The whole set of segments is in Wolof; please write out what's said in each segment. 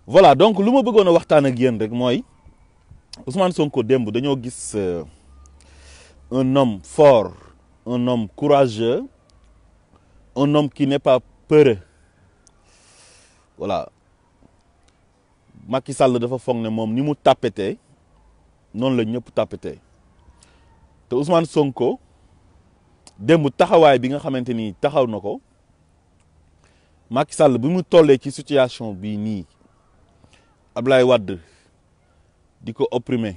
voilà donc lu ma bëggoon a waxtaan ak yéen rek mooy Ousmane Sonko démb dañoo gis un homme fort, un homme courageux, un homme qui n'est pas peureux. Voilà. Macky Sall dafa foog ne moom ni mu tapetee noonu la ñëpp tapetee te Ousmane Sonko démb taxawaay bi nga xamante ni taxaw na ko Macky Sall bi mu tollee ci situation bii nii Ablaye Wade di ko opprimer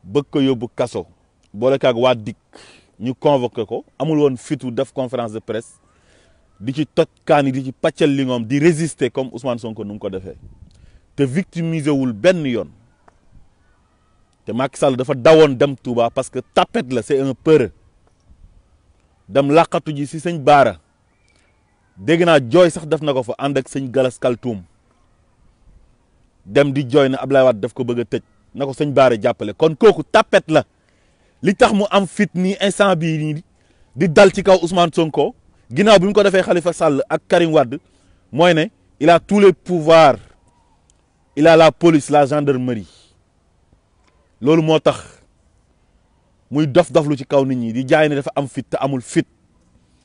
bëgg ko yóbbu kaso boole kaag waa DIC ñu convoqué ko amul woon fitu def conférence de presse di ci toj kaani di ci pàccal li ngoom di résister comme Ousmane Sonko nu mu ko defee te victimiser wul benn yoon te Macky Sall dafa dawoon dem Touba parce que tapette la c'est un peureux dem làqatu ji si sëñ Baara dégg naa jooy sax def na ko fa ànd ak sëñ Galas Kaltoum dem di jooy na Ablaye Wade daf ko bëgg a tëj na ko sëñ Baara jàppale kon kooku tapette la li tax mu am fit nii instant bii nii di dal ci kaw Ousmane Sonko ginnaaw bi mu ko defee Khalifa Sall ak Karim Wade mooy ne il a tous les pouvoirs il a la police la gendarmerie loolu moo tax muy dof-doflu ci kaw nit ñi di jaay ne dafa am fit te amul fit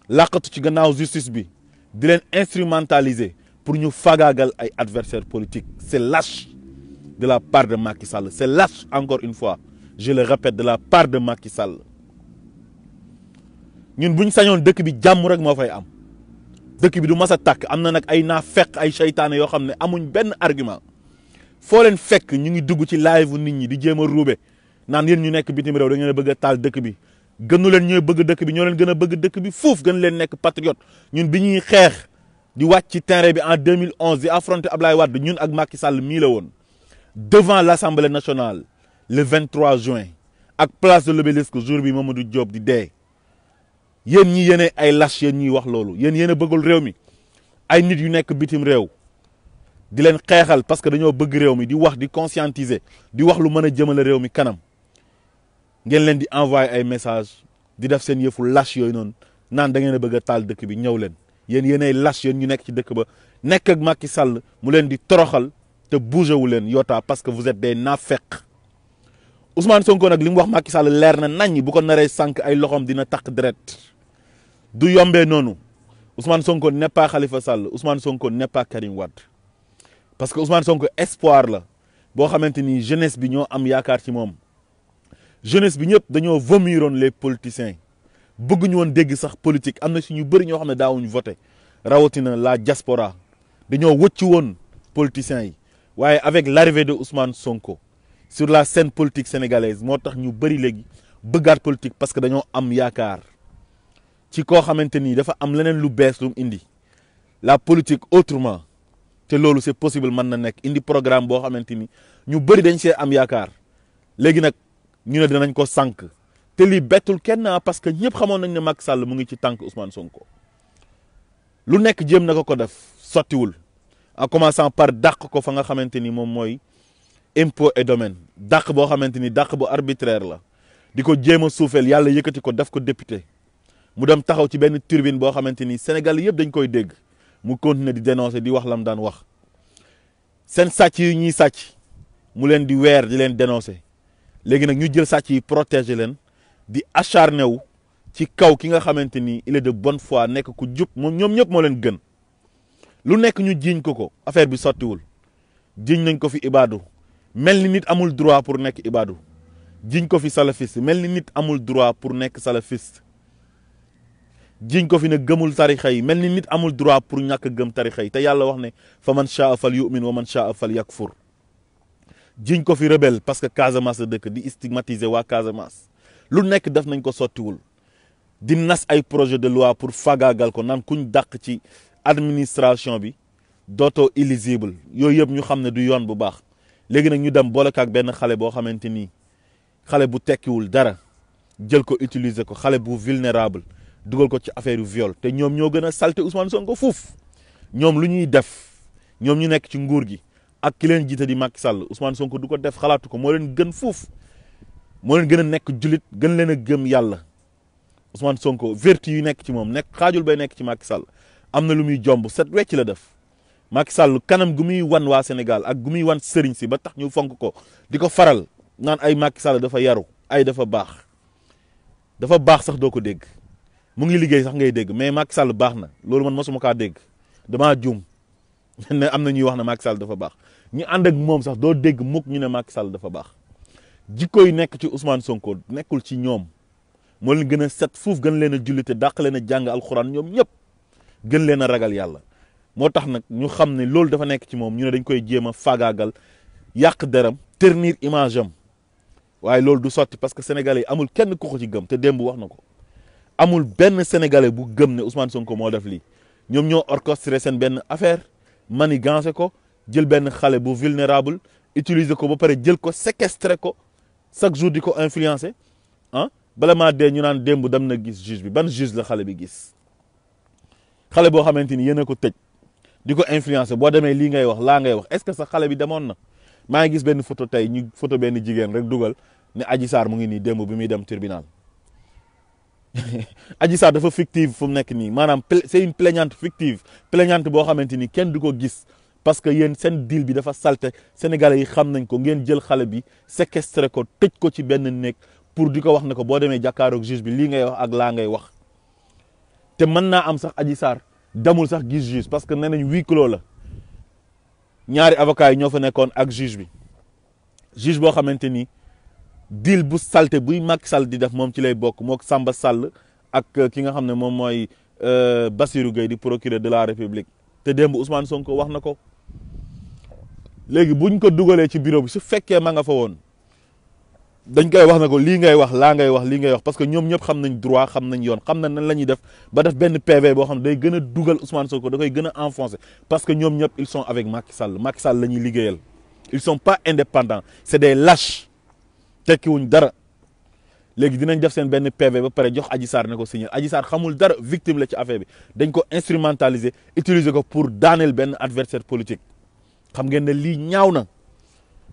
làqatu ci gannaaw justice bi di leen instrumentaliser pour ñu fagaagal ay adversaires politiques c'est lâche de la part de Macky Sall c'est lâche encore une fois je le répète de la part de Macky Sall ñun buñ sañoon dëkk bi jàmm rek moo fay am dëkk bi du mas a tàkk am na nag ay naafeq ay seytaane yoo xam ne amuñ benn argument foo leen fekk ñu ngi dugg ci live nit ñi di jéem a ruube naan yéen ñu nekk bitim réew da ngeen a bëgg a taal dëkk bi gënu leen ñooy bëgg dëkk bi ñoo leen gën a bëgg dëkk bi fuuf gën leen nekk patriote ñun bi ñuy xeex di wàcc ci terrain bi en 2011 di affronter Ablaye Wade ñun ak Macky Sall mii la woon devant l'Assemblée nationale le 23 juin ak place de l'Obélisque jour bi Mamadou Diop di dee yéen ñi yéene ay lâche yéen ñuy wax loolu yéen yéen a bëggul réew mi ay nit yu nekk bitim réew di leen xeexal parce que dañoo bëgg réew mi di wax di conscientiser di wax lu mën a jëmale réew mi kanam ngeen leen di envoyer ay message di def seen yëfu lâche yooyu noonu naan da ngeen a bëgg a taal dëkk bi ñëw leen yéen yéenay lâche yéen ñu nekk ci dëkk ba nekk ak Macky Sall mu leen di toroxal te bougé wu leen yota parce que vous êtes des naafeq Ousmane Sonko nag li mu wax Macky Sall leer na nañ bu ko naree sànq ay loxoom dina takk deret du yombee noonu Ousmane Sonko n'est pas Khalifa Sall Ousmane Sonko n'est pas Karim Wade parce que Ousmane Sonko espoir la boo xamante ni jeunesse bi ñoo am yaakaar ci moom jeunesse bi ñëpp dañoo vomiroon les politiciens bëgguñu woon dégg sax politique am na si ñu bëri ñoo xam ne daawuñu voté rawatina la diaspora dañoo wëcc woon politiciens yi waaye avec l'arrivée de Ousmane Sonko sur la scène politique sénégalaise moo tax ñu bëri léegi bëggaat politique parce que dañoo am yaakaar ci koo xamante ni dafa am leneen lu bees lu mu indi la politique autrement te loolu c'est possible mën na nekk indi programme boo xamante ni ñu bëri dañ see am yaakaar léegi nag ñu ne dinañ ko sànq te lii bettul kenn parce que ñëpp xamoon nañ ne Macky Sall mu ngi ci tànk Ousmane Sonko lu nekk jéem na ko def sottiwul en commençant par dàq ko fa nga xamante ni moom mooy impôt et domaine dàq boo xamante ni dàq bu arbitraire la di ko jéem a suufeel yàlla yëkkati ko def ko député mu dem taxaw ci benn turbine boo xamante ni Sénégal yëpp dañ koy dégg mu continuer di dénoncer di wax lam daan wax seen sàcc yi ñuy sàcc mu leen di weer di leen dénoncer léegi nag ñu jël sàcc yi protéger leen di acharné wu ci kaw ki nga xamante ni il est de bonne foi nekk ku jub moom ñoom ñëpp moo leen gën lu nekk ñu jiiñ ko affaire bi sottiwul jiiñ nañ ko fi ibaadu mel ni nit amul droit pour nekk ibaadu jiiñ ko fi salafiste mel ni nit amul droit pour nekk salafiste jiñ ko fi ne gëmul tarixa yi mel ni nit amul droit pour ñàkk gëm tarixa yi te yàlla wax ne fa man shaa fal yu'min wa man shaa fal yakfur jiñ ko fi rebelle parce que Casamance la dëkk di stigmatiser waa Casamance lu nekk def nañ ko sottiwul di nas ay projet de loi pour fagaagal ko naan kuñ dàq ci administration bi dootoo éligible yooyu yëpp ñu xam ne du yoon bu baax léegi nag ñu dem boole ak benn xale boo xamante ni xale bu tekkiwul dara jël ko utiliser ko xale bu vulnérable dugal ko ci affaire viol te ñoom ñoo gën a salté Ousmane Sonko fuuf ñoom lu ñuy def ñoom ñu nekk ci nguur gi ak ki leen jiite di Macky Sall Ousmane Sonko du ko def xalaatu ko moo leen gën fuuf moo leen gën a nekk julit gën leen a gëm yàlla Ousmane Sonko vertu yu nekk ci moom nekk xaajul bay nekk ci Macky Sall am na lu muy jomb set wecc la def Macky Sall kanam gu muy wan waa Sénégal ak gu muy wan sëriñ si ba tax ñu fonk ko di ko faral naan ay Macky Sall dafa yaru ay dafa baax sax doo ko dégg mu ngi liggéey sax ngay dégg mais Macky Sall baax na loolu man mosuma kaa dégg damaa juum ne am na ñuy wax ne Macky Sall dafa baax ñu ànd ak moom sax doo dégg mukk ñu ne Macky Sall dafa baax jikko yi nekk ci Ousmane Sonko nekkul ci ñoom moo leen gën a set fuuf gën leen a jullite dàq leen a jàng alxuraan ñoom ñëpp gën leen a ragal yàlla moo tax nag ñu xam ne loolu dafa nekk ci moom ñu ne dañ koy jéem a faagaagal yàq deram ternir image am waaye loolu du sotti parce que sénégalais yi amul kenn ku ko ci gëm te démb wax na ko amul benn sénégalais bu gëm ne Ousmane Sonko moo def lii ñoom ñoo orchestré seen benn affaire manigancé ko jël benn xale bu vulnérable utiliser ko ba pare jël ko séquestré ko chaque jour di ko influencé ah bala maa dee ñu naan démb dem na gis juge bi ban juge la xale bi gis xale boo xamante ni yéen a ko tëj di ko influencé boo demee lii ngay wax laa ngay wax est-ce que sax xale bi demoon na maa ngi gis benn photo tey ñu photo benn jigéen rek dugal ne Adji Sarr mu ngi nii démb bi muy dem tribunal Adji Sarr dafa fictive fu mu nekk nii maanaam c'est une plaignante fictive plaignante boo xamante ni kenn du ko gis parce que yéen seen deal bi dafa salte sénégalais yi xam nañ ko ngeen jël xale bi séquestré ko tëj ko ci benn néeg pour di ko wax ne ko boo demee jàkkaaroog juge bi lii ngay wax ak laa ngay wax te mën naa am sax Adji Sarr demul sax gis juge parce que nee nañ huis clos la ñaari avocats yi ñoo fa nekkoon ak juge bi juge boo xamante ni deal bu salte buy Macky Sall di def moom ci lay bokk mook Samba Sall ak ki nga xam ne moom mooy Bassirou Gueye di procureur de la République te démb Ousmane Sonko wax na ko léegi buñ ko dugalee ci bureau bi su fekkee ma nga fa woon dañ koy wax na ko lii ngay wax laa ngay wax lii ngay wax parce que ñoom ñëpp xam nañ droit xam nañ yoon xam nañ nan la ñuy def ba def benn PV boo xam ne day gën a dugal Ousmane Sonko da koy gën a enfoncer parce que ñoom ñëpp ils sont avec Macky Sall Macky Sall la ñuy liggéeyal ils sont pas indépendants c'est des lâches tekkiwuñ dara léegi dinañ def seen benn PV ba pare jox Adji Sarr ne ko signer Adji Sarr xamul dara victime la ci affaire bi dañ ko instrumentaliser utiliser ko pour daaneel benn adversaire politique xam ngeen ne lii ñaaw na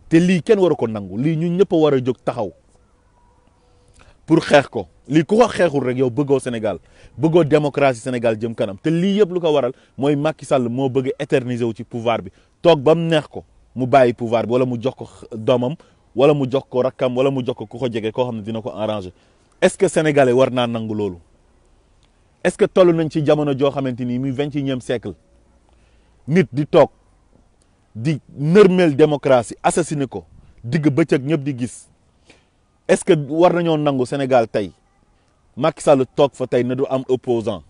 te lii kenn waru ko nangu lii ñun ñëpp a war a jóg taxaw pour xeex ko lii ku ko xeexul rek yow bëggoo Sénégal bëggoo démocratie Sénégal jëm kanam te lii yëpp lu ko waral mooy Macky Sall moo bëgg éterniser wu ci pouvoir bi toog ba mu neex ko mu bàyyi pouvoir bi wala mu jox ko doomam wala mu jox ko rakkam wala mu jox ko ku ko jege koo xam ne dina ko arranger est-ce que sénégalais war naa nangu loolu est-ce que toll nañ ci jamono joo xamante ni muy 21e siècle nit di toog di nërmeel démocratie assassiné ko digg bëccëg ñëpp di gis est-ce que war nañoo nangu Sénégal tey Macky Sall toog fa tey ne du am opposant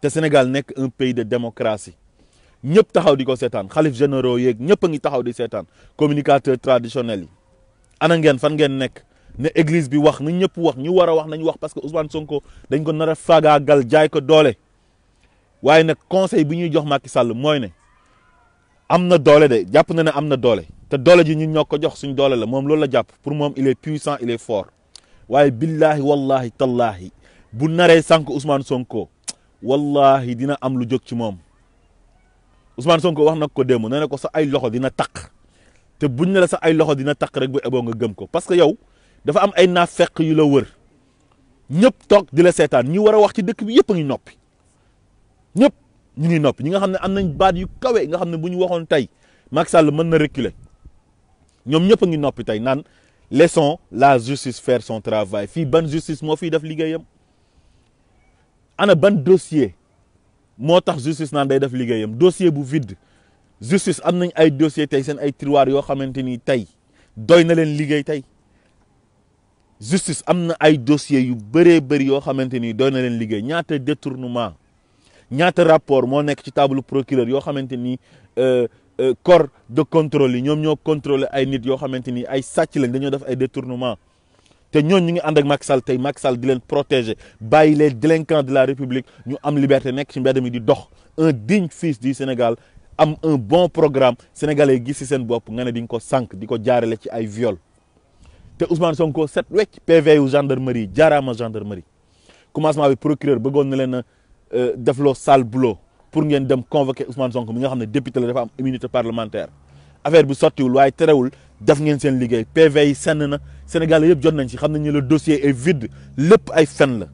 te Sénégal nekk un pays de démocratie ñëpp taxaw di ko seetaan xalif généraux yeeg ñëpp a ngi taxaw di seetaan communicateurs traditionnels yi ana ngeen fan ngeen nekk ne église bi wax na ñëpp wax ñu war a wax nañu wax parce que Ousmane Sonko dañ ko nar a faagaagal jaay ko doole waaye nag conseil bi ñuy jox Macky Sall mooy ne am na doole de jàpp na ne am na doole te doole ji ñun ñoo ko jox suñ doole la moom loolu la jàpp pour moom il est puissant il est fort waaye billahi wallahi tallahi bu naree sànq Ousmane Sonko wallahi dina am lu jóg ci moom Ousmane Sonko wax na ko démb nee na ko sa ay loxo dina taq te buñ ne la sa ay loxo dina taq rek bu eboo nga gëm ko parce que yow dafa am ay naafeq yu la wër ñëpp toog di la seetaan ñi war a wax ci dëkk bi yëpp a ngi noppi ñëpp ñu ngi noppi ñi nga xam ne am nañ baat yu kawe nga xam ne bu ñu waxoon tey Macky Sall mën na reculer ñoom ñëpp a ngi noppi tey naan laissons la justice faire son travail fii ban justice moo fiy def liggéeyam ana ban dossier moo tax justice naan day def liggéeyam dossier bu vide justice am nañ ay dossier tey seen ay tiroir yoo xamante ni tey doy na leen liggéey tey justice am na ay dossiers yu bëree bëri yoo xamante ni doy na leen liggéey ñaata détournement ñaata rapport moo nekk ci table procureur yoo xamante ni corps de contrôle yi ñoom ñoo contrôler ay nit yoo xamante ni ay sàcc lañ dañoo def ay détournement te ñooñ ñu ngi ànd ak Macky Sall tey Macky Sall di leen protéger bàyyi les délinquants de la République ñu am liberté nekk ci mbedd mi di dox un digne fils du Sénégal am un bon programme sénégalais gis ci seen bopp nga ne di nga ko sànq di ko jaarale ci ay viol te Ousmane Sonko set wecc PV yu gendarmerie jaaraama gendarmerie commencement bi procureur bëggoon na leen a def loo sale boulot pour ngeen dem convoquer Ousmane Sonko mi nga xam ne député la dafa am immunité parlementaire affaire bi sottiwul waaye terewul def ngeen seen liggéey PV yi senn na sénégalais yëpp jot nañ ci xam nañ ne le dossier est vide lépp ay fen la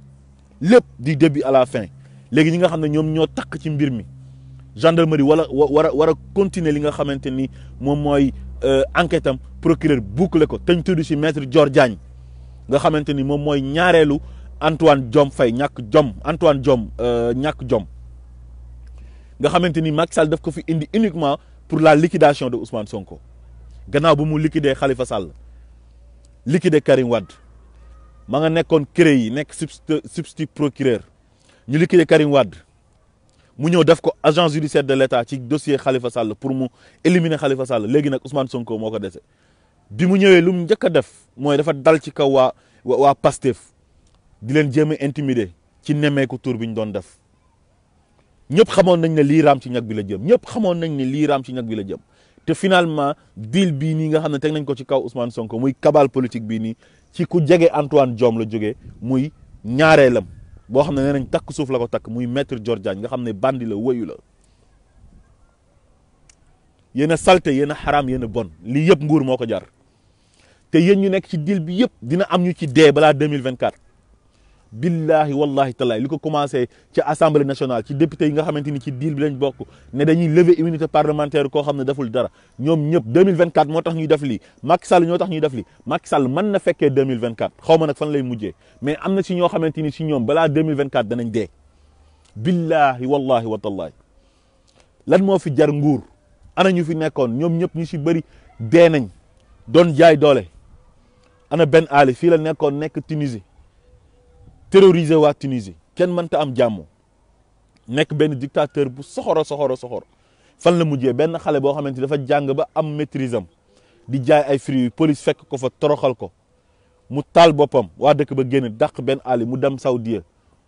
lépp du début à la fin léegi ñi nga xam ne ñoom ñoo takk ci mbir mi gendarmerie war a continuer li nga xamante ni moom mooy enquête am procureur boucler ko te ñu tudd si maître Dior Diagne nga xamante ni moom mooy ñaareelu Antoine Diome Faye Antoine Diome ñàkk jom nga xamante ni Macky Sall daf ko fi indi uniquement pour la liquidation de Ousmane Sonko gannaaw bu mu liquider Khalifa Sall liquider Karim Wade ma nga nekkoon CREI yi nekk substitut procureur ñu liquider Karim Wade mu ñëw def ko agent judiciaire de l'État ci dossier Khalifa Sall pour mu éliminer Khalifa Sall léegi nag Ousmane Sonko moo ko dese bi mu ñëwee lu mu njëkk a def mooy dafa dal ci kaw waa Pastef di leen jéem a intimider ci nemmeeku tour bi ñu doon def ñëpp xamoon nañ ne lii raam ci ñag bi la jëm ñëpp xamoon nañ ne lii raam ci ñag bi la jëm te finalement deal bii nii nga xam ne teg nañ ko ci kaw Ousmane Sonko muy cabale politique bii nii ci ku jege Antoine Diome la jógee muy ñaareelam boo xam ne nee nañ takk suuf la ko takk muy maître Dior Diagne nga xam ne bandi la wëyu la yéen a salte yéen a xaraam yéen a bon lii yëpp nguur moo ko jar te yéen ñu nekk ci deal bi yëpp dina am ñu ci dee balaa 2024 billahi wallahi tallaay li ko commencé ci assemblée nationale ci député yi nga xamante ni ci deal bi lañ bokk ne dañuy lever immunité parlementaire koo xam ne deful dara ñoom ñëpp 2024 moo tax ñuy def lii Macky Sall ñoo tax ñuy def lii Macky Sall mën na fekkee 2024 xaw ma nag fan lay mujjee mais am na si ñoo xamante ni si ñoom balaa 2024 danañ dee billahi wallahi wa tallaay lan moo fi jar nguur ana ñu fi nekkoon ñoom ñëpp ñu si bëri dee nañ doon jaay doole ana Ben Ali fii la nekkoon nekk Tunisie terroriser waa Tunisie kenn mënta am jàmm nekk benn dictateur bu soxoro fan la mujjee benn xale boo xamante dafa jàng ba am maîtrise am di jaay ay fruits police fekk ko fa toroxal ko mu taal boppam waa dëkk ba génn dàq Ben Ali mu dem Saoudia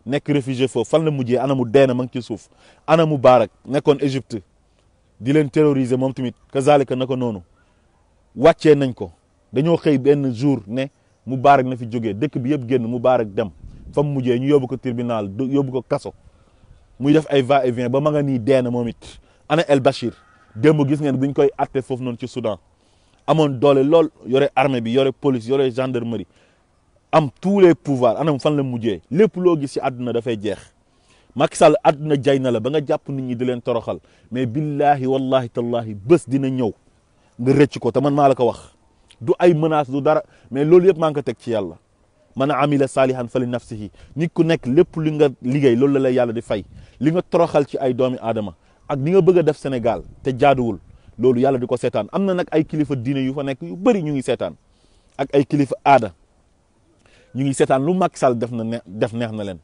nekk réfugié foofu fan la mujjee ana mu deena ma ngi ci suuf ana mu Moubarak nekkoon Égypte di leen terroriser moom tamit kazalika na ko noonu wàccee nañ ko dañoo xëy benn jour ne Moubarak na fi jógee dëkk bi yëpp génn Moubarak dem fa mu mujjee ñu yóbbu ko tribunal yóbbu ko kaso muy def ay va et vient ba ma nga nii deena moom it ana El Bachir démb gis ngeen buñ koy atte foofu noonu ci Soudan amoon doole lool yore armée bi yore police yore gendarmerie am tous les pouvoirs anam fan la mujjee lépp loo gis ci àdduna dafay jeex Macky Sall àdduna jay na la ba nga jàpp nit ñi di leen toroxal mais billahi wallahi tallahi bés dina ñëw nga rëcc ko te man maa la ko wax du ay menace du dara mais loolu yëpp maa ngi ko teg ci yàlla man amila salihan fa li nafsihi nit ku nekk lépp li nga liggéey loolu la lay yàlla di fay li nga toroxal ci ay doomi aadama ak ni nga bëgg a def Sénégal te jaaduwul loolu yàlla di ko seetaan am na nag ay kilifa diine yu fa nekk yu bëri ñu ngi seetaan ak ay kilifa aada ñu ngi seetaan lu Macky Sall def neex na leen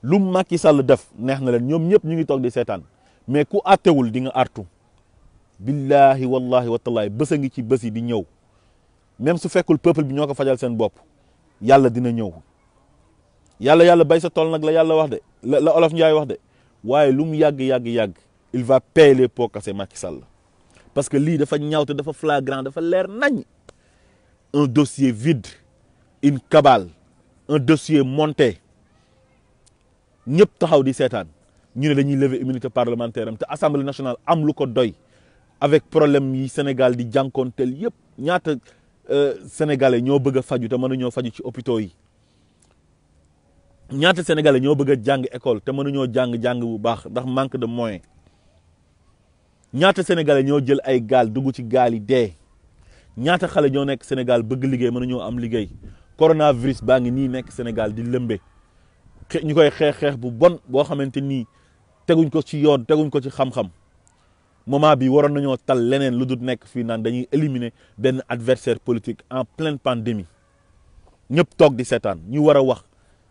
lu Macky Sall def neex na leen ñoom ñëpp ñu ngi toog di seetaan mais ku àttewul di nga artu billahi wallahi wa tallahi bés a ngi ci bés yi di ñëw même su fekkul peuple bi ñoo ko fajal seen bopp yàlla dina ñëw yàlla bay sa tool nag la yàlla wax de la Olof Njaay wax de waaye lu mu yàgg il va payer les pots cassés Macky Sall parce que lii dafa ñaaw te dafa flagrant dafa leer nañ un dossier vide une cabale un dossier monté ñëpp taxaw di seetaan ñu ne dañuy lever immunité parlementaire am te assemblée nationale am lu ko doy avec problème yi Sénégal di jànkoonteel yëpp ñaata sénégalais ñoo bëgg a faju te mënuñoo faju ci hôpitaux yi ñaata sénégalais ñoo bëgg a jàng école te mënuñoo jàng bu baax ndax manque de moyens ñaata sénégalais ñoo jël ay gaal dugg ci gaal yi dee ñaata xale ñoo nekk Sénégal bëgg liggéey mënuñoo am liggéey coronavirus baa ngi nii nekk Sénégal di lëmbe ñu koy xeex bu bon boo xamante nii teguñ ko ci yoon teguñ ko ci xam-xam moment bi waroon nañoo tal leneen lu dul nekk fii naan dañuy éliminer benn adversaire politique en pleine pandémie ñëpp toog di seetaan ñu war a wax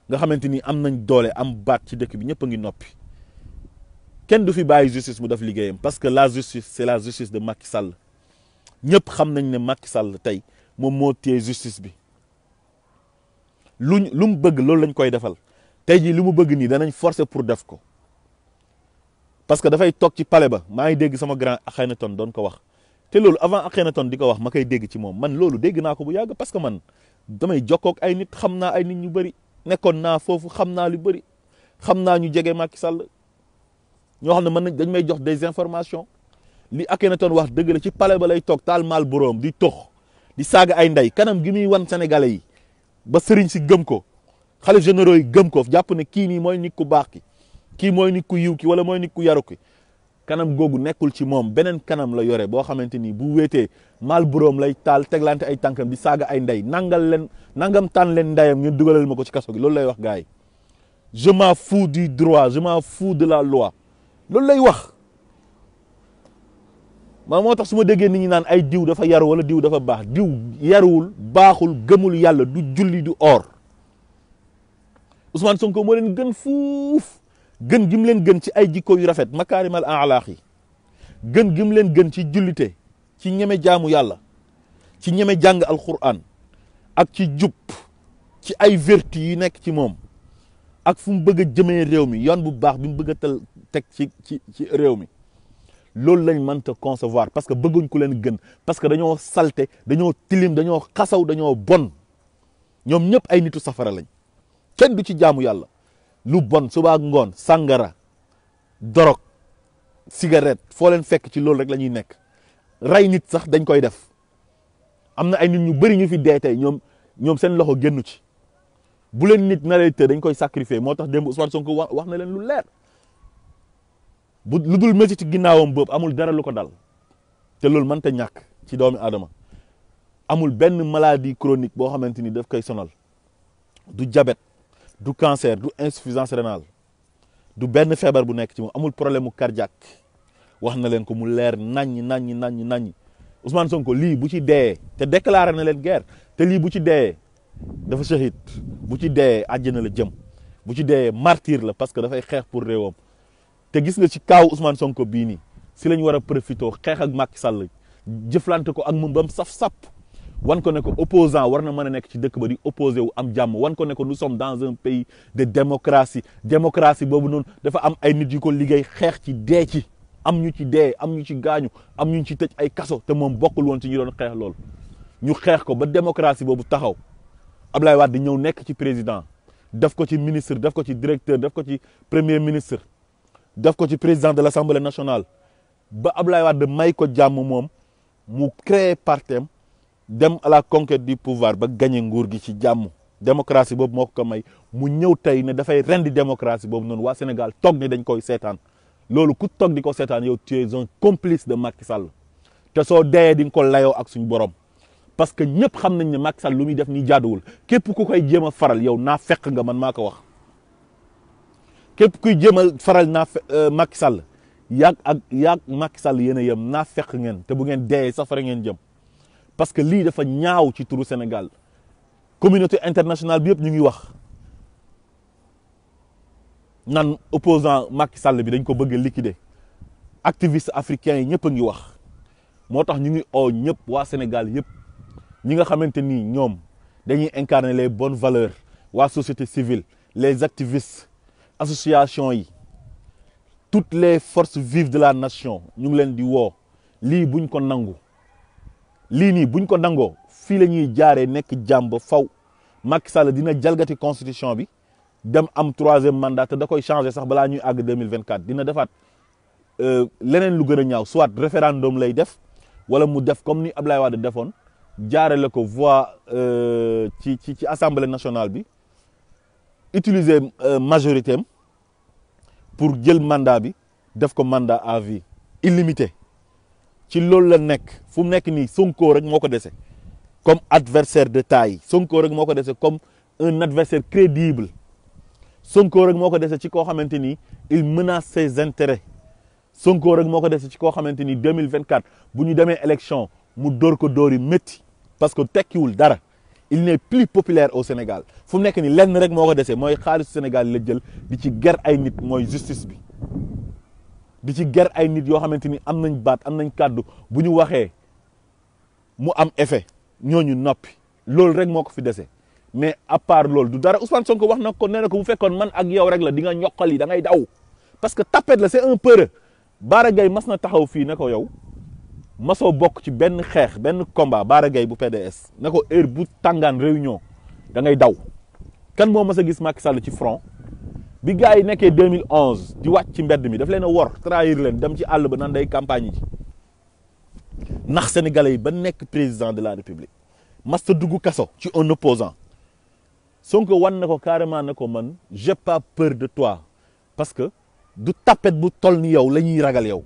nga xamante ni am nañ doole am baat ci dëkk bi ñëpp a ngi noppi kenn du fi bàyyi justice mu def liggéeyam parce que la justice c'est la justice de Macky Sall ñëpp xam nañ ne Macky Sall tey moom moo téye justice bi lu mu bëgg loolu lañ koy defal tey jii li mu bëgg nii danañ forcer pour def ko parce que dafay toog ci palais ba maa ngi dégg sama grand Akhenaton doon ko wax te loolu avant Akhenaton di ko wax ma koy dégg ci moom man loolu dégg naa ko bu yàgg parce que man damay jokkook ay nit xam naa ay nit ñu bëri nekkoon naa foofu xam naa lu bëri xam naa ñu jege Macky Sall ñoo xam ne mën nañ dañ may jox des informations li Akhenaton wax dëgg la ci palais ba lay toog taal maal boroom di tox di saaga ay ndey kanam gi muy wan sénégalais yi ba sëriñ si gëm ko xalif généraux yi gëm ko jàpp ne kii nii mooy nit ku baax ki kii mooy nit ku yiw ki wala mooy nit ku yaru ki kanam googu nekkul ci moom beneen kanam la yore boo xamante ni bu wéetee maal buróom lay taal teglante ay tànkam di saaga ay ndey nangam tànn leen ndeyam ngeen dugalal ma ko ci kaso gi loolu lay wax gars yi je m'en fous du droit je m'en fous de la loi loolu lay wax moo tax su ma déggee nit ñi naan ay diw dafa yaru wala diw dafa baax diw yaruwul baaxul gëmul yàlla du julli du or Ousmane Sonko moo leen gën fuuf gën gim leen gën ci ay jikko yu rafet makaarimal axlaaq yi gën gim leen gën ci jullite ci ñeme jaamu yàlla ci ñeme jàng alquran ak ci jub ci ay vertu yi nekk ci moom ak fu mu bëgg a jëmee réew mi yoon bu baax bi mu bëgg a teg ci réew mi loolu lañ mënta concevoir parce que bëgguñ ku leen gën parce que dañoo salte dañoo tilim dañoo xasaw dañoo bon ñoom ñëpp ay nitu safara lañ kenn du ci jaamu yàlla lu bon suba ak ngoon sàngara dorog cigarette foo leen fekk ci loolu rek la ñuy nekk rey nit sax dañ koy def am na ay nit ñu bëri ñu fi dee tey ñoom seen loxo génnu ci bu leen nit na lay të dañ koy sacrifier moo tax démb Ousmane Sonko wax na leen lu leer bu lu dul métti ci ginnaawam boobu amul dara lu ko dal te loolu mënta ñàkk ci doomi aadama amul benn maladie chronique boo xamante ni daf koy sonal du diabète du cancer du insuffisance rénale du benn feebar bu nekk ci moom amul problème mu cardiaque wax na leen ko mu leer naññ Ousmane Sonko lii bu ci dee te déclaré na leen guerre te lii bu ci dee dafa shahid bu ci dee àjjana la jëm bu ci dee martyr la parce que dafay xeex pour réewam te gis nga ci kaaw Ousmane Sonko bii nii si lañ war a profité xeex ak Macky Sall jëflante ko ak moom ba mu saf-sap wan ko ne ko opposant war na mën a nekk ci dëkk ba di opposé wu am jàmm wan ko ne ko nous sommes dans un pays de démocratie boobu noonu dafa am ay nit yu ko liggéey xeex ci dee ci am ñu ci dee am ñu ci gaañu am ñu ci tëj ay kaso te moom bokkul woon ci ñu doon xeex loolu ñu xeex ko ba démocratie boobu taxaw Ablaye Wade ñëw nekk ci président def ko ci ministre def ko ci directeur def ko ci premier ministre def ko ci président de l'Assemblée nationale ba Ablaye Wade may ko jàmm moom mu créé partem dem à la conquête du pouvoir ba gagné nguur gi ci jàmm démocratie boobu moo ko may mu ñëw tey ne dafay rendi démocratie boobu noonu waa Sénégal toog ne dañ koy seetaan loolu ku toog di ko seetaan yow tu es un complice de Macky Sall te soo dee di nga ko layoo ak suñu borom parce que ñëpp xam nañ ne Macky Sall lu muy def nii jaaduwul képp ku koy jéem a faral yow naa fekk nga man maa ko wax képp kuy jéem a faral Macky Sall yaag Macky Sall yéen a yem naa fekk ngeen te bu ngeen dee safara ngeen jëm parce que lii dafa ñaaw ci turu Sénégal communauté internationale bi yëpp ñu ngi wax nan opposant Macky Sall bi dañ ko bëgg a liquider activiste africains yi ñëpp a ngi wax moo tax ñu ngi oo ñëpp waa Sénégal yëpp ñi nga xamante ni ñoom dañuy incarner les bonnes valeurs waa société civile les activistes association yi toutes les forces vives de la nation ñu ngi leen di woo lii buñ ko nangu lii nii buñ ko nangoo fii la ñuy jaaree nekk jàmm ba faw Macky Sall dina jalgati constitution bi dem am troisième mandat te da koy changer sax balaa ñuy àgg 2024 dina defaat leneen lu gën a ñaaw soit référendum lay def wala mu def comme ni Ablaye Wade defoon jaarale ko voix ci assemblée nationale bi utiliser majorité am pour jël mandat bi def ko mandat à vie illimité ci loolu la nekk fu mu nekk nii Sonko rek moo ko dese comme adversaire de taille Sonko rek moo ko dese comme un adversaire crédible Sonko rek moo ko dese ci koo xamante ni il menace ses intérêts Sonko rek moo ko dese ci koo xamante ni 2024 bu ñu demee élection mu dóor ko dóor yi métti parce que tekkiwul dara il n'est plus populaire au Sénégal fu mu nekk ni lenn rek moo ko dese mooy xaalisu Sénégal la jël di ci ger ay nit mooy justice bi di ci ger ay nit yoo xamante ni am nañ baat am nañ kàddu bu ñu waxee mu am effet ñooñu noppi loolu rek moo ko fi dese mais à part loolu du dara Ousmane Sonko wax na ko nee na ko bu fekkoon man ak yow rek la di nga ñoqal yi da ngay daw parce que tapette la c'est un peureux Bara Gaye mas na taxaw fii ne ko yow masoo bokk ci benn xeex benn combat Bara Gaye bu PDS ne ko heure bu tàngaan réunion da ngay daw kan moo mas a gis Macky Sall ci front bi gars yi nekkee 2011 di wàcc ci mbedd mi daf leen a wor trahir leen dem ci àll ba nan day campagne yi ndax sénégalais yi ba nekk président de la république mas ta dugg kaso ci un opposant Sonko wan na ko carrément ne ko man j'ai pas peur de toi parce que du tapet bu toll ni yow la ñuy ragal yow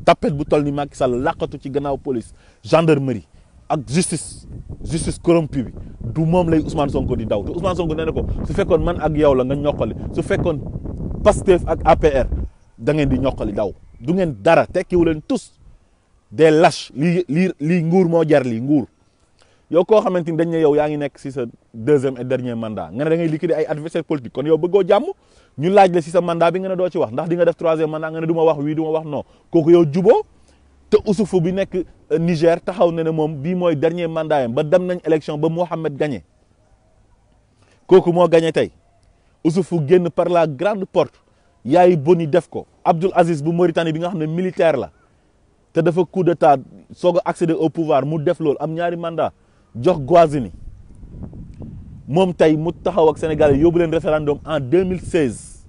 tapet bu toll ni Macky Sall làqatu ci gannaaw police gendarmerie ak justice corrompue bi du moom lay Ousmane Sonko di daw te Ousmane Sonko nee na ko su fekkoon man ak yow la nga ñoqali su fekkoon Pastef ak APR da ngeen di ñoqali daw du ngeen dara tekkiwu leen tous des lâches lii nguur moo jar lii nguur yow koo xamante ni dañ ne yow yaa ngi nekk si sa deuxième et dernier mandat nga ne da ngay liquider ay adversaires politiques kon yow bëggoo jàmm ñu laaj la si sa mandat bi nga ne doo ci wax ndax di nga def troisième mandat nga ne du ma wax oui du ma wax non kooku yow juboo te Ousoufou bi nekk Niger taxaw na ne moom bii mooy dernier mandat yam ba dem nañ élection ba Mohamed gagné kooku moo gagné tey Ousoufou génn par la grande porte Yaay Boni def ko Abdoul Aziz bu Mauritanie bi nga xam ne militaire la te dafa coup d'état soog a accéder au pouvoir mu def loolu am ñaari mandat jox Guazini moom tey mu taxaw ak Sénégalais yóbbu leen référendum en 2016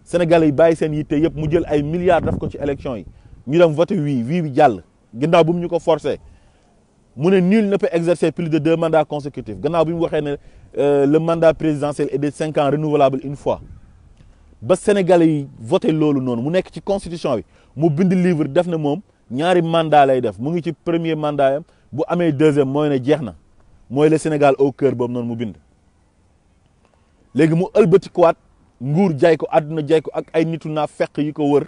Sénégalais yi bàyyi seen yitte yëpp mu jël ay milliards def ko ci élection yi ñu dem voté oui bi jàll ginnaaw bu mu ñu ko forcé mu ne nul ne peut exercer plus de 2 mandats consécutifs gannaaw bi mu waxee ne le mandat présidentiel est de 5 ans renouvelable une fois ba Sénégalais yi voté loolu noonu mu nekk ci constitution bi mu bind livre def na moom ñaari mandat lay def mu ngi ci premier mandat yam bu amee deuxième mooy ne jeex na mooy le Sénégal au cœur boobu noonu mu bind léegi mu ëlbatikuwaat nguur jay ko àdduna jay ko ak ay nitu naa fekk yi ko wër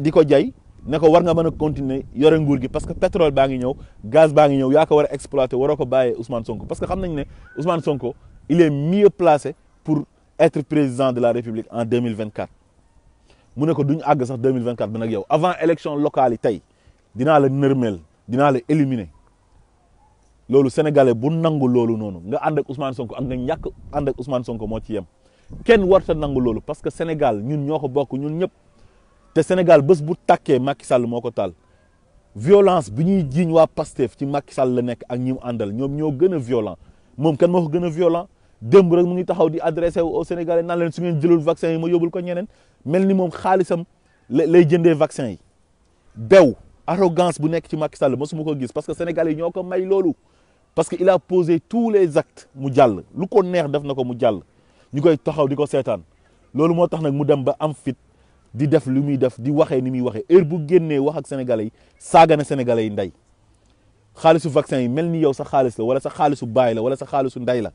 di ko jay ne ko war nga mën a continuer yore nguur gi parce que pétrole baa ngi ñëw gaz baa ngi ñëw yaa ko war a exploiter waroo ko bàyyee Ousmane Sonko parce que xam nañ ne Ousmane Sonko il est mieux placé pour être président de la République en 2024 mu ne ko duñu àgg sax 2024 bi nag yow avant élection locale yi tey dinaa la nërmeel dinaa la éliminer loolu sénégalais bu nangu loolu noonu nga ànd ak Ousmane Sonko ak nga ñàkk ànd ak Ousmane Sonko moo ci yem kenn warta nangu loolu parce que Sénégal ñun ñoo ko bokk ñun ñëpp te Sénégal bés bu tàkkee Macky Sall moo ko taal violence bi ñuy jiiñ waa Pastef ci Macky Sall la nekk ak ñi mu àndal ñoom ñoo gën a violent moom kan moo ko gën a violent démb rek mu ngi taxaw di adressé wu au Sénégalais naan leen su ngeen jëlul vaccin yi ma yóbbul ko ñeneen mel ni moom xaalisam lay jëndee vaccin yi bew arrogance bu nekk ci Macky Sall mosuma ko gis parce que Sénégalais yi ñoo ko may loolu parce que il a posé tous les actes mu jàll lu ko neex def na ko mu jàll ñu koy taxaw di ko seetaan loolu moo tax nag mu dem ba am fit di def lu muy def di waxee ni muy waxee heure bu génnee wax ak Sénégalais yi saaga na Sénégalais yi ndey xaalisu vaccin yi mel ni yow sa xaalis la wala sa xaalisu baay la wala sa xaalisu ndey la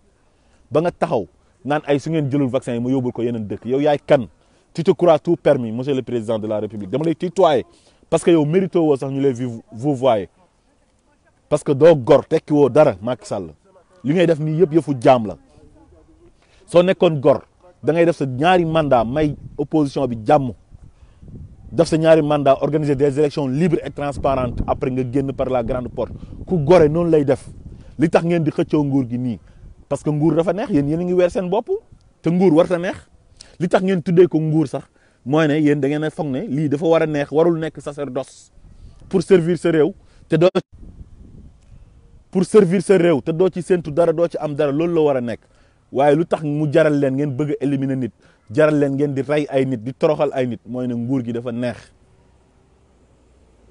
ba nga taxaw naan ay su ngeen jëlul vaccin yi ma yóbbul ko yeneen dëkk yow yaay kan tu te crois tout permis monsieur le président de la République dama lay tutoyer parce que yow mérito woo sax ñu lay vous voyez parce que doo gor tekki woo dara Macky Sall li ngay def nii yëpp yëfu jaam la soo nekkoon gor da ngay def sa ñaari mandat may opposition bi jàmm def sa ñaari mandat organiser des élections libres et transparentes après nga génn par la grande porte ku gore noonu lay def li tax ngeen di xëccoo nguur gi nii parce que nguur dafa neex yéen a ngi weer seen bopp te nguur warta neex li tax ngeen tuddee ko nguur sax mooy ne yéen da ngeen a foog ne lii dafa war a neex warul nekk sacerdoce pour servir sa réew te doo ci séntu dara doo ci am dara loolu la war a nekk waaye lu tax mu jaral leen ngeen bëgg a éliminer nit jaral leen ngeen di rey ay nit di toroxal ay nit mooy ne nguur gi dafa neex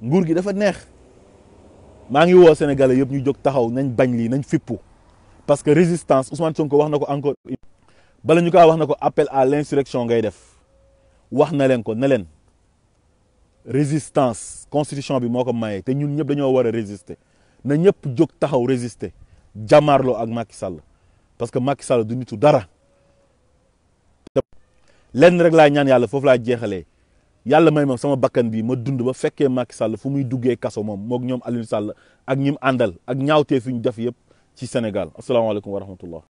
nguur gi dafa neex maa ngi woo Sénégalais yëpp ñu jóg taxaw nañ bañ lii nañ fippu parce que résistance Ousmane Sonko wax na ko encore bala ñu kaa wax na ko appel à l'insurrection ngay def wax na leen ko ne leen résistance constitution bi moo ko maye te ñun ñëpp dañoo war a résister na ñëpp jóg taxaw résister jàmmaarloo ak Macky Sall parce que Macky Sall du nitu dara lenn rek laa ñaan yàlla foofu laa jeexalee yàlla may ma sama bakkan bi ma dund ba fekkee Macky Sall fu muy duggee kaso moom moog ñoom Aliou Sall ak ñim àndal ak ñaawtee fi ñu def yëpp ci Sénégal asalaamaaleykum wa rahmatullah